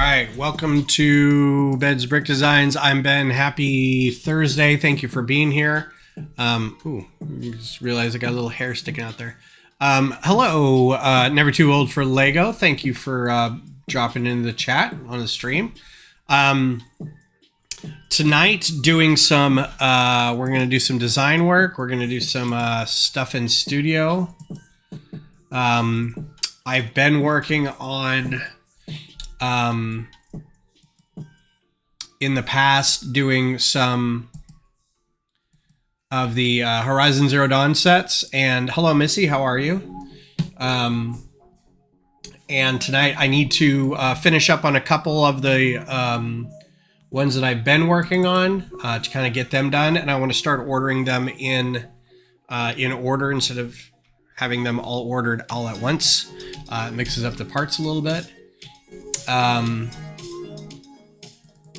right, welcome to Bed's Brick Designs. I'm Ben. Happy Thursday. Thank you for being here. Just realized I got a little hair sticking out there. Hello, Never Too Old for Lego. Thank you for dropping into the chat on the stream. Tonight, doing some, we're going to do some design work. We're going to do some stuff in studio. I've been working on, in the past, doing some of the Horizon Zero Dawn sets. And hello, Missy, how are you? And tonight I need to finish up on a couple of the ones that I've been working on to kind of get them done. And I want to start ordering them in order instead of having them all ordered all at once. It mixes up the parts a little bit.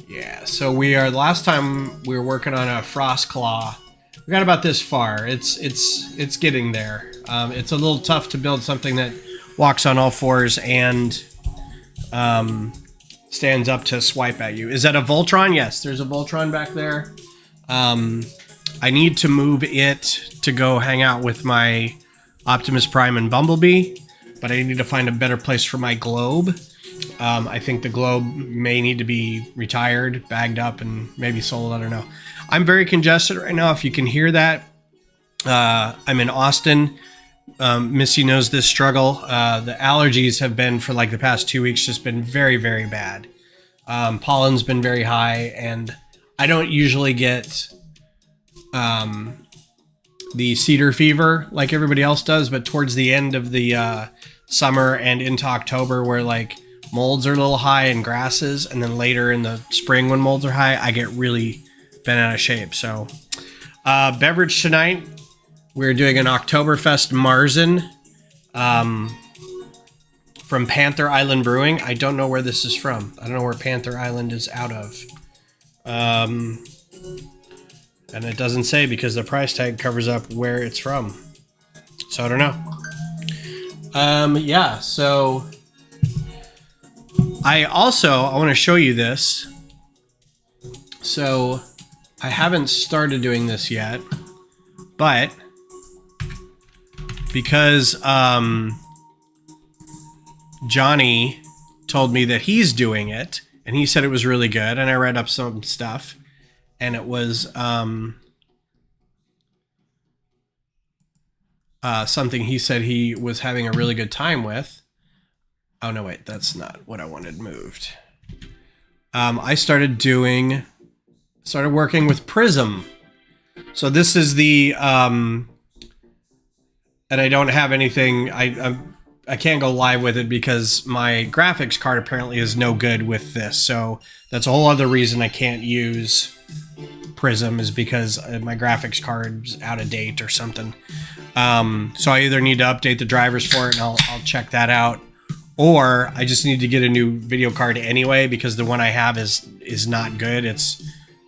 Yeah, so last time we were working on a Fireclaw. We got about this far. It's getting there. It's a little tough to build something that walks on all fours and stands up to swipe at you. Is that a Voltron? Yes, there's a Voltron back there. I need to move it to go hang out with my Optimus Prime and Bumblebee, but I need to find a better place for my globe. I think the globe may need to be retired, bagged up, and maybe sold. I don't know. I'm very congested right now, if you can hear that. I'm in Austin. Missy knows this struggle. The allergies have been, for like the past 2 weeks, just been very, very bad. Pollen's been very high, and I don't usually get the cedar fever like everybody else does, but towards the end of the summer and into October, where like molds are a little high and grasses, and then later in the spring when molds are high, I get really bent out of shape. So beverage tonight, we're doing an Oktoberfest Marzen from Panther Island Brewing. I don't know where this is from. I don't know where Panther Island is out of. And it doesn't say because the price tag covers up where it's from. So I don't know. Yeah, so I want to show you this. So I haven't started doing this yet, but because Johnny told me that he's doing it, and he said it was really good, and I read up some stuff, and it was something he said he was having a really good time with. Oh no, wait, that's not what I wanted moved. I started working with Prism. So this is the and I don't have anything. I can't go live with it because my graphics card apparently is no good with this. So that's a whole other reason I can't use Prism, is because my graphics card's out of date or something. So I either need to update the drivers for it, and I'll check that out, or I just need to get a new video card anyway, because the one I have is not good. It's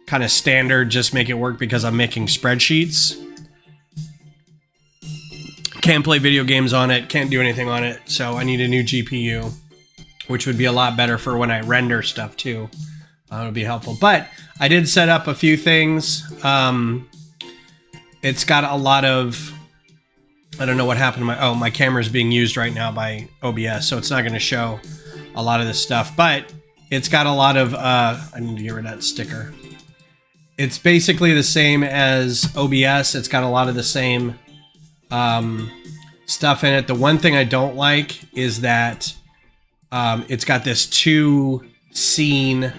kind of standard, just make it work because I'm making spreadsheets. Can't play video games on it, can't do anything on it, so I need a new GPU, which would be a lot better for when I render stuff too. It would be helpful. But I did set up a few things. It's got a lot of, I don't know what happened to my camera's being used right now by OBS, so it's not going to show a lot of this stuff, but it's got a lot of, I need to get rid of that sticker. It's basically the same as OBS. It's got a lot of the same stuff in it. The one thing I don't like is that it's got this 2 scene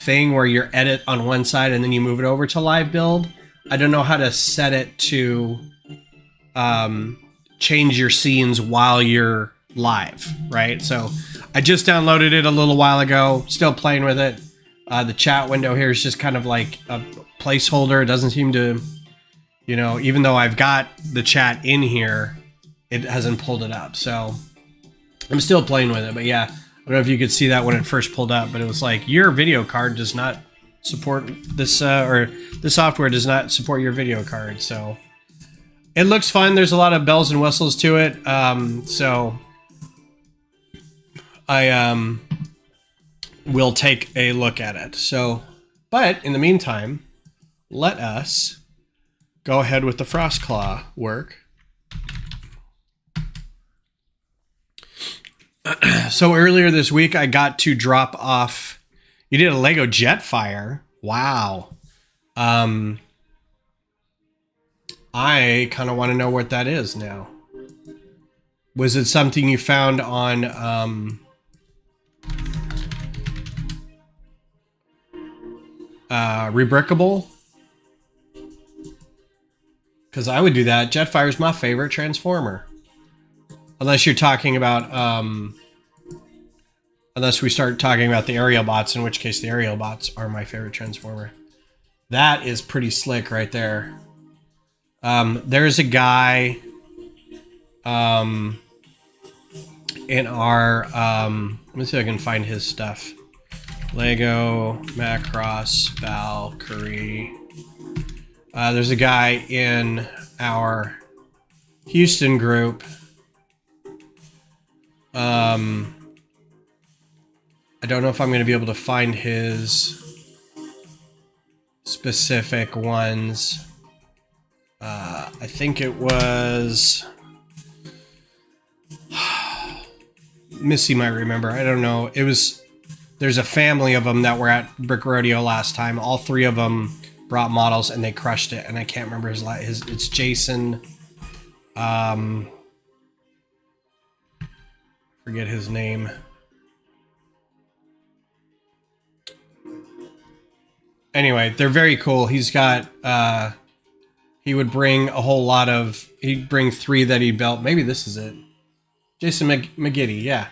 thing where you edit on one side and then you move it over to live build. I don't know how to set it to change your scenes while you're live, right? So I just downloaded it a little while ago, still playing with it. The chat window here is just kind of like a placeholder. It doesn't seem to, you know, even though I've got the chat in here, it hasn't pulled it up. So I'm still playing with it, but yeah, I don't know if you could see that when it first pulled up, but it was like, your video card does not support this, or the software does not support your video card. So it looks fun. There's a lot of bells and whistles to it. So I we'll take a look at it. So, but in the meantime, let us go ahead with the Frostclaw work. So earlier this week, I got to drop off. You did a Lego Jetfire. Wow. I kind of want to know what that is now. Was it something you found on Rebrickable? Because I would do that. Jetfire is my favorite Transformer. Unless you're talking about, unless we start talking about the aerial bots, in which case the aerial bots are my favorite Transformer. That is pretty slick right there. There's a guy in our, let me see if I can find his stuff. Lego, Macross, Valkyrie. There's a guy in our Houston group. I don't know if I'm going to be able to find his specific ones. I think it was... Missy might remember. I don't know. It was... There's a family of them that were at Brick Rodeo last time. All three of them brought models and they crushed it. And I can't remember his it's Jason. Forget his name. Anyway, they're very cool. He's got, he would bring a whole lot of, he'd bring 3 that he built. Maybe this is it. Jason McGiddy, yeah.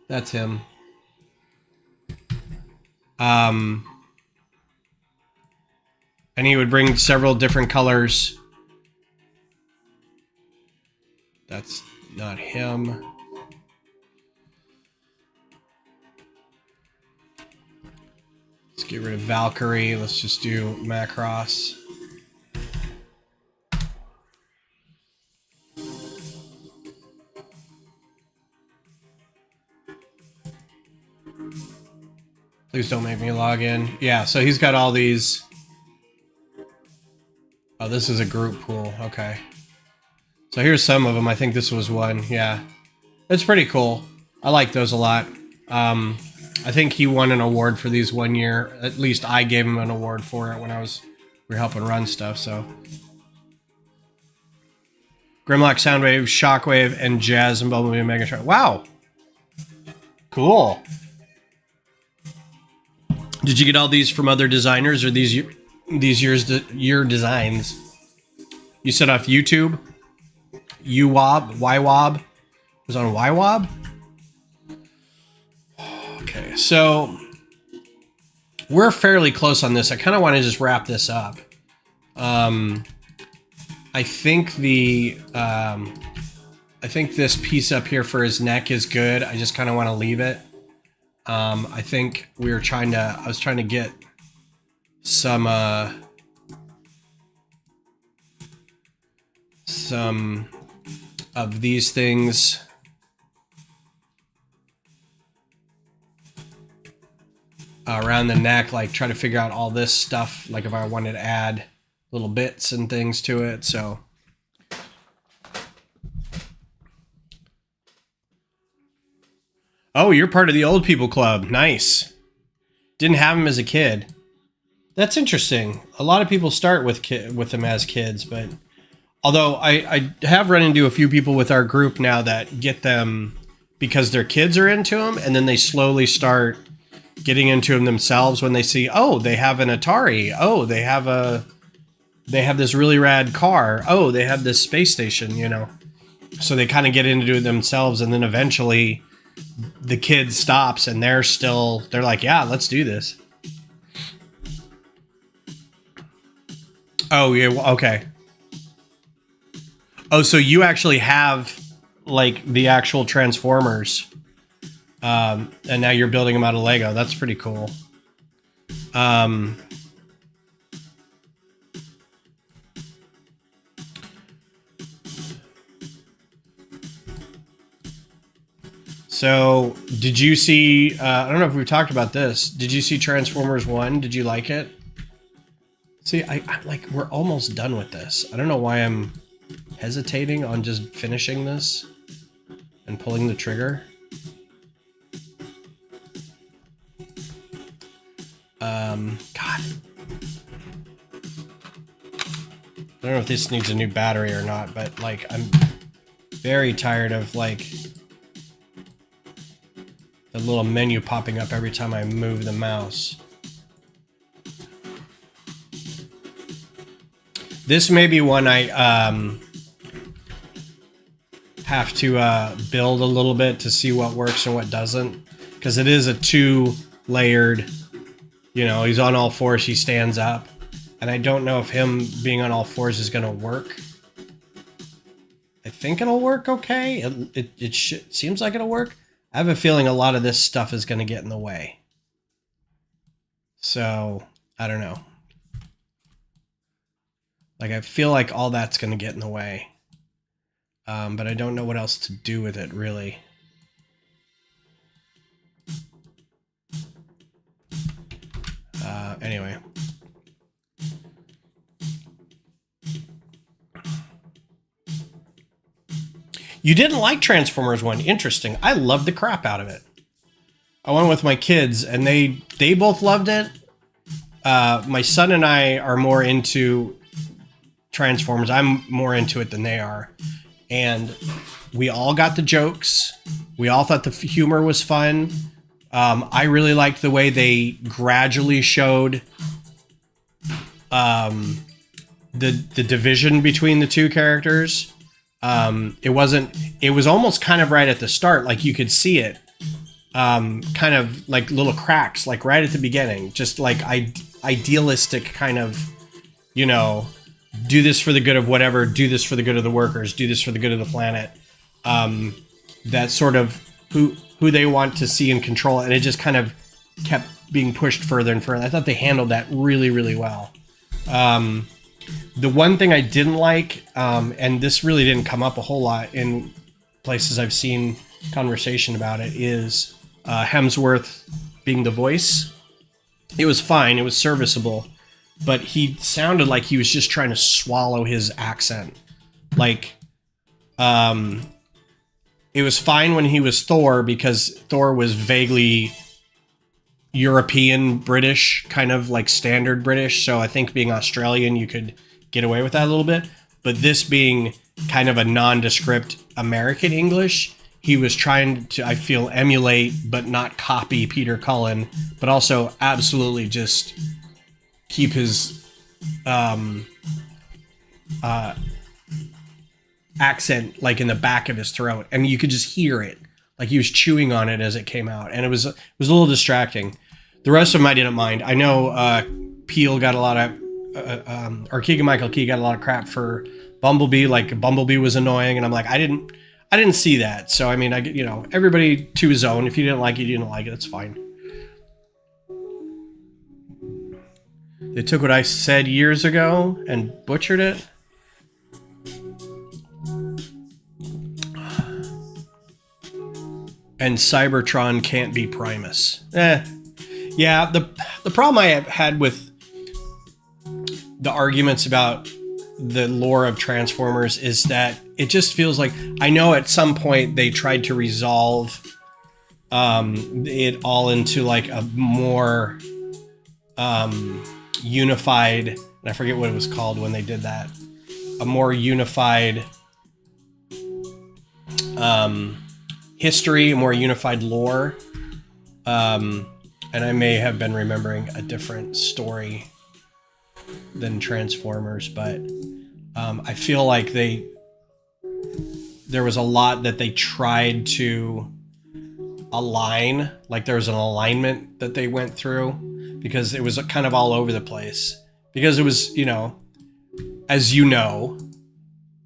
That's him. And he would bring several different colors. That's not him. Let's get rid of Valkyrie. Let's just do Macross. Please don't make me log in. Yeah, so he's got all these. Oh, this is a group pool. Okay. So here's some of them. I think this was one. Yeah. It's pretty cool. I like those a lot. I think he won an award for these one year. At least I gave him an award for it when we were helping run stuff, so. Grimlock, Soundwave, Shockwave, and Jazz and Bumblebee and Megatron. Wow. Cool. Did you get all these from other designers, or these your designs? You set off YouTube? UWOB? YWOB? It was on YWOB? Okay, so we're fairly close on this. I kind of want to just wrap this up. I think I think this piece up here for his neck is good. I just kind of want to leave it. I think I was trying to get some of these things around the neck, like try to figure out all this stuff, like if I wanted to add little bits and things to it. So oh, you're part of the old people club. Nice. Didn't have him as a kid. That's interesting. A lot of people start with them as kids, but although I have run into a few people with our group now that get them because their kids are into them, and then they slowly start getting into them themselves when they see, oh, they have an Atari. Oh, they have this really rad car. Oh, they have this space station, you know. So they kind of get into it themselves, and then eventually the kid stops and they're like, yeah, let's do this. Oh, yeah, okay. Oh, so you actually have like the actual Transformers, and now you're building them out of Lego. That's pretty cool. So, did you see, I don't know if we've talked about this. Did you see Transformers 1? Did you like it? See, I like, we're almost done with this. I don't know why I'm hesitating on just finishing this and pulling the trigger. God. I don't know if this needs a new battery or not, but, like, I'm very tired of, like, the little menu popping up every time I move the mouse. This may be one I have to build a little bit to see what works and what doesn't, because it is a 2-layered, you know, he's on all fours, he stands up, and I don't know if him being on all fours is going to work. I think it'll work okay. It seems like it'll work. I have a feeling a lot of this stuff is going to get in the way. So, I don't know. Like, I feel like all that's going to get in the way. But I don't know what else to do with it, really. Anyway. You didn't like Transformers 1. Interesting. I loved the crap out of it. I went with my kids, and they both loved it. My son and I are more into Transformers. I'm more into it than they are. And we all got the jokes. We all thought the humor was fun. I really liked the way they gradually showed the division between the two characters. It was almost kind of right at the start, like you could see it, kind of like little cracks, like right at the beginning, just like idealistic kind of, you know, do this for the good of whatever, do this for the good of the workers, do this for the good of the planet. That sort of who they want to see and control, and it just kind of kept being pushed further and further. I thought they handled that really, really well. The one thing I didn't like, and this really didn't come up a whole lot in places I've seen conversation about it, is Hemsworth being the voice. It was fine, it was serviceable, but he sounded like he was just trying to swallow his accent. Like, it was fine when he was Thor, because Thor was vaguely European British, kind of like standard British, so I think being Australian you could get away with that a little bit. But this being kind of a nondescript American English, he was trying to, I feel, emulate but not copy Peter Cullen, but also absolutely just keep his accent like in the back of his throat, and you could just hear it, like he was chewing on it as it came out, and it was a little distracting. The rest of them I didn't mind. I know Peele got a lot of or Keegan-Michael Key got a lot of crap for Bumblebee, like Bumblebee was annoying, and I'm like, I didn't see that. So I mean, you know, everybody to his own. If you didn't like it, you didn't like it. It's fine. They took what I said years ago and butchered it. And Cybertron can't be Primus. Yeah, the problem I have had with the arguments about the lore of Transformers is that it just feels like, I know at some point they tried to resolve it all into like a more unified, and I forget what it was called when they did that, a more unified history, a more unified lore. And I may have been remembering a different story than Transformers, but I feel like there was a lot that they tried to align, like there was an alignment that they went through, because it was kind of all over the place, because it was, you know, as you know,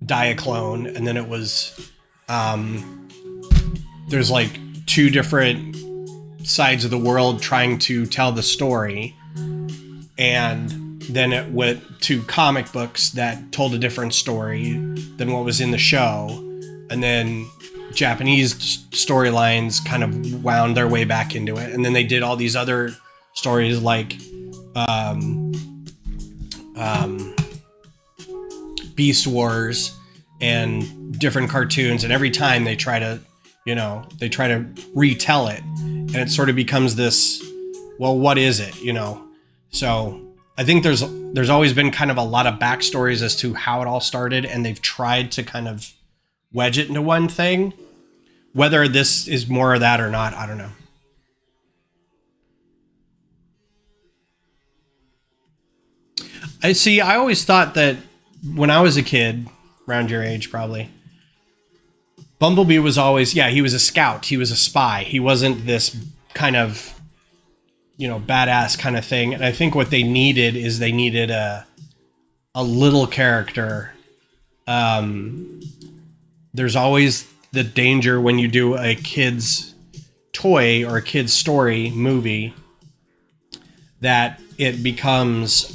Diaclone, and then it was there's like two different sides of the world trying to tell the story, and then it went to comic books that told a different story than what was in the show, and then Japanese storylines kind of wound their way back into it, and then they did all these other stories like Beast Wars and different cartoons, and every time they try to retell it, and it sort of becomes this, well, what is it, so I think there's always been kind of a lot of backstories as to how it all started, and they've tried to kind of wedge it into one thing. Whether this is more of that or not, I don't know. I always thought that when I was a kid, around your age probably, Bumblebee was always, he was a scout, he was a spy. He wasn't this kind of, badass kind of thing. And I think what they needed is they needed a little character. There's always the danger when you do a kid's toy or a kid's story movie that it becomes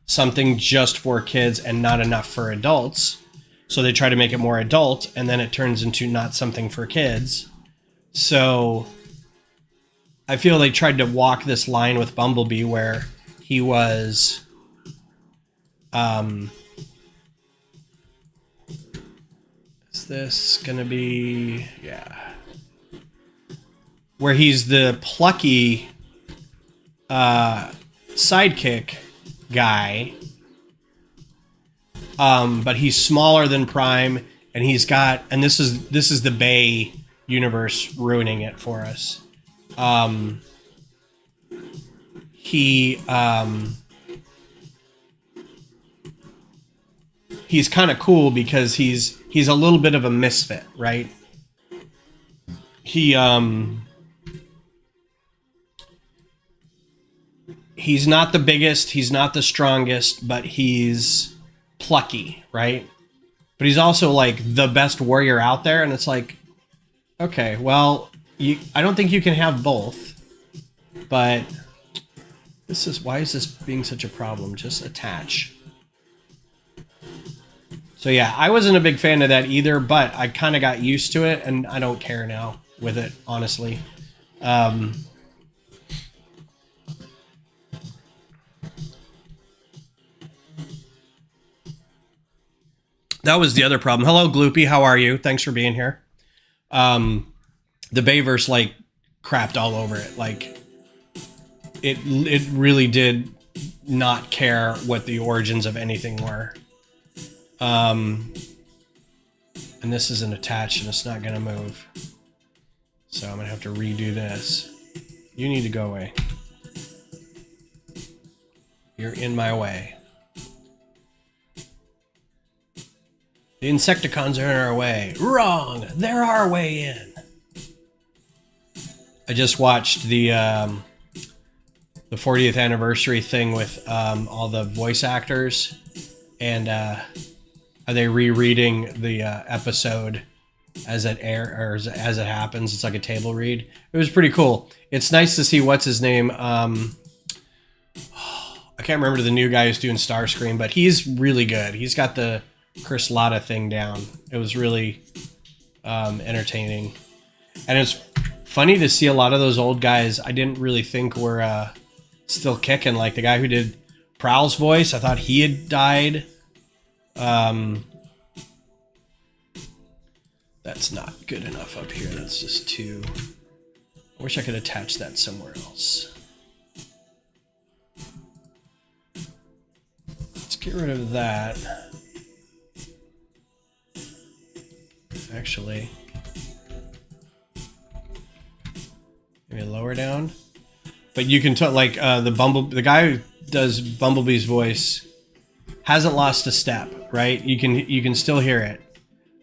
something just for kids and not enough for adults. So they try to make it more adult, and then it turns into not something for kids. So I feel they tried to walk this line with Bumblebee where he was is this gonna be, where he's the plucky sidekick guy, but he's smaller than Prime, and he's got, and this is the Bay universe ruining it for us. He's kind of cool because he's a little bit of a misfit, right? He's not the biggest, he's not the strongest, but he's plucky, right? But he's also like the best warrior out there, and it's like, okay, well, I don't think you can have both, but why is this being such a problem? Just attach. So yeah, I wasn't a big fan of that either, but I kind of got used to it, and I don't care now with it, honestly. That was the other problem. Hello, Gloopy. How are you? Thanks for being here. The Bayverse, like, crapped all over it. Like, it really did not care what the origins of anything were. And this isn't attached, and it's not going to move. So I'm going to have to redo this. You need to go away. You're in my way. The Insecticons are in our way. Wrong! They're our way in. I just watched the 40th anniversary thing with all the voice actors, and are they rereading the episode as it as it happens? It's like a table read. It was pretty cool. It's nice to see what's his name. I can't remember the new guy who's doing Starscream, but he's really good. He's got the Chris Latta thing down. It was really entertaining, and it's funny to see a lot of those old guys I didn't really think were still kicking. Like the guy who did Prowl's voice, I thought he had died. That's not good enough up here. That's just too... I wish I could attach that somewhere else. Let's get rid of that. Actually, maybe lower down. But you can tell, like, the guy who does Bumblebee's voice hasn't lost a step, right? You can still hear it.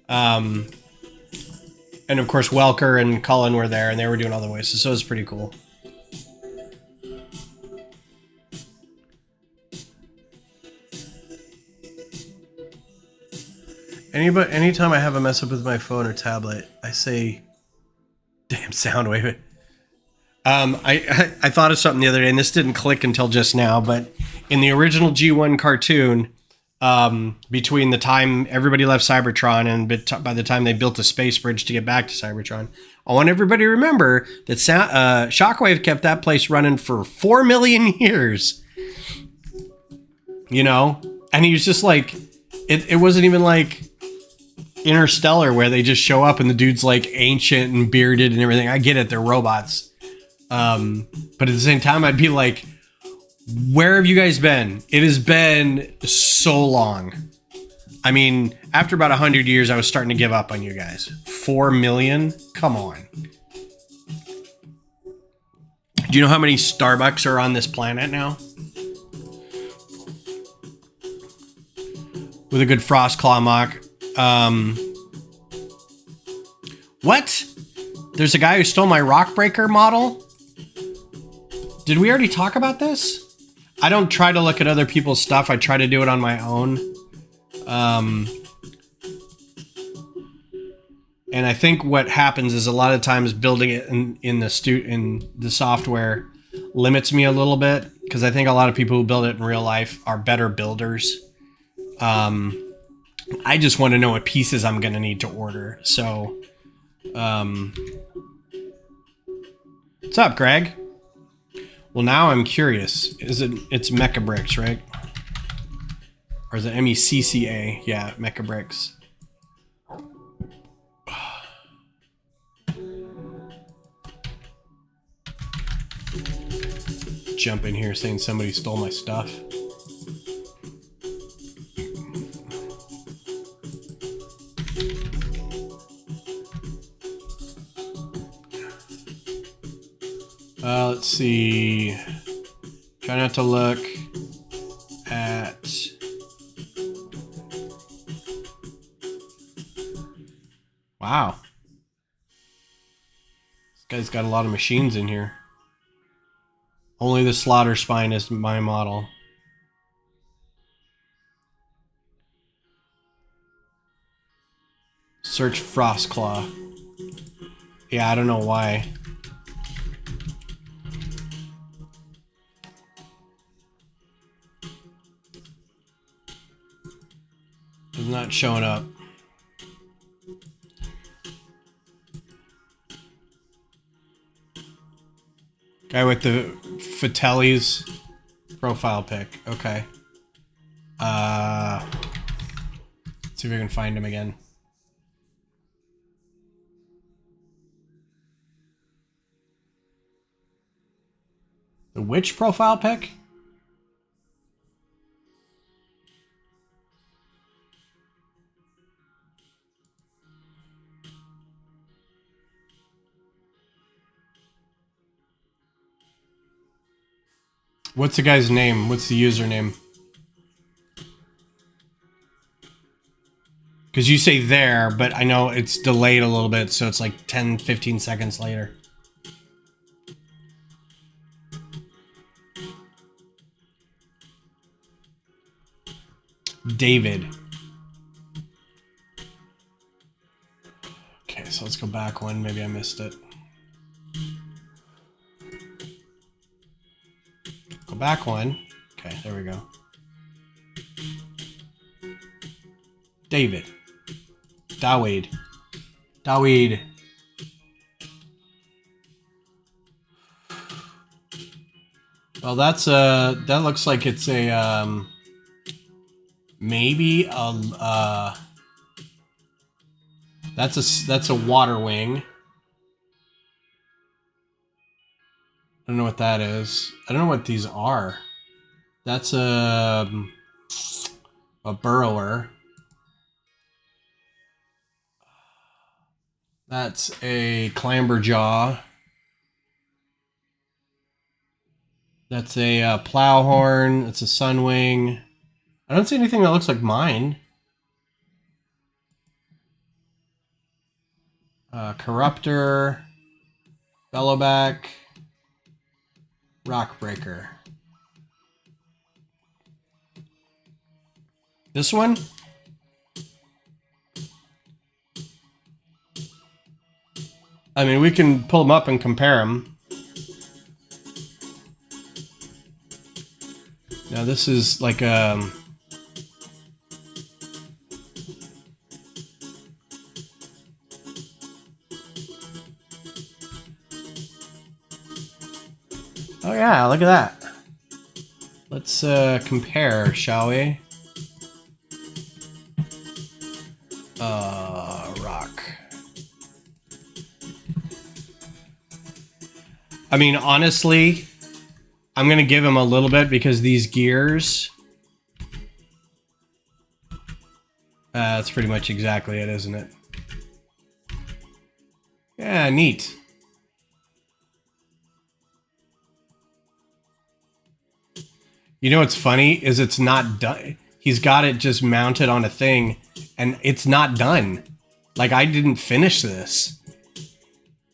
And of course, Welker and Cullen were there, and they were doing all the voices, so it's pretty cool. Anytime I have a mess up with my phone or tablet, I say, "Damn Soundwave." I thought of something the other day, and this didn't click until just now, but in the original G1 cartoon, between the time everybody left Cybertron and by the time they built a space bridge to get back to Cybertron. I want everybody to remember that Shockwave kept that place running for 4 million years. You know? And he was just like, it wasn't even like Interstellar where they just show up and the dude's like ancient and bearded and everything. I get it, they're robots. But at the same time, I'd be like, where have you guys been? It has been so long. I mean, after about 100 years, I was starting to give up on you guys. 4 million? Come on. Do you know how many Starbucks are on this planet now? With a good Fireclaw MOC. What? There's a guy who stole my Rockbreaker model? Did we already talk about this? I don't try to look at other people's stuff. I try to do it on my own. And I think what happens is a lot of times building it in the software limits me a little bit, because I think a lot of people who build it in real life are better builders. I just want to know what pieces I'm going to need to order. So, what's up, Greg? Well, now I'm curious. It's Mecha Bricks, right? Or is it MECCA? Yeah, Mecha Bricks. Jump in here saying somebody stole my stuff. Let's see. Try not to look at... Wow. This guy's got a lot of machines in here. Only the slaughter spine is my model. Search Frostclaw. Yeah, I don't know why. It's not showing up. Guy with the Fatelli's profile pic. Okay. Let's see if we can find him again. The which profile pic? What's the guy's name? What's the username? Because you say there, but I know it's delayed a little bit, so it's like 10, 15 seconds later. David. Okay, so let's go back one. Maybe I missed it. Go back one. Okay, there we go. David. Dawid. Dawid. Well, that's that looks like it's a maybe a that's a water wing. I don't know what that is. I don't know what these are. That's a burrower. That's a clamberjaw. That's a plowhorn. That's a sunwing. I don't see anything that looks like mine. Corruptor. Bellowback. Rockbreaker. This one? I mean, we can pull them up and compare them. Now this is like Oh yeah, look at that. Let's compare, shall we? Rock. I mean, honestly, I'm gonna give him a little bit because these gears. That's pretty much exactly it, isn't it? Yeah, neat. You know what's funny is it's not done. He's got it just mounted on a thing, and it's not done. Like, I didn't finish this.